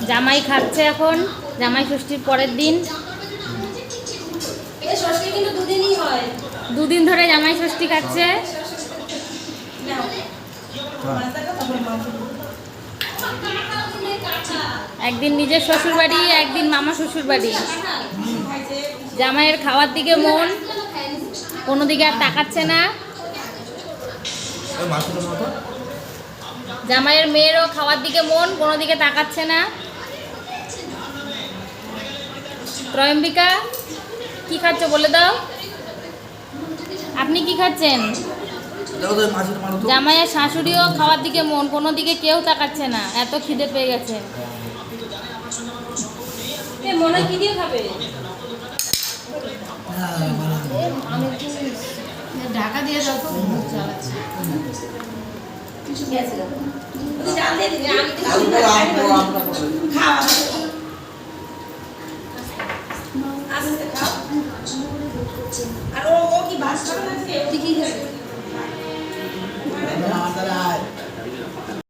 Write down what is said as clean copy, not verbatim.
জামাই খাচ্ছে এখন, জামাই ষষ্ঠীর পরের দিন। ষষ্ঠী কিন্তু দুদিনই হয়, দুদিন ধরে জামাই ষষ্ঠী খাচ্ছে। একদিন নিজের শ্বশুর বাড়ি, একদিন মামা শ্বশুর বাড়ি। জামাইয়ের খাওয়ার দিকে মন, কোনো দিকে আর তাকাচ্ছে না। জামাইয়ের মেয়েরও খাওয়ার দিকে মন, কোনো দিকে তাকাচ্ছে না। ত্রয়ম্বিকা কি খাচ্ছ বলে দাও, আপনি কি খাচ্ছেন? জামাইয়ের শাশুড়িও খাওয়ার দিকে মন, কোনো দিকে কেউ তাকাচ্ছে না, এত খিদে পেয়ে গেছে। মনে কি দিয়ে খাবে? ঢাকা দিয়ে দাও তো, আর ও কি বাস করে না?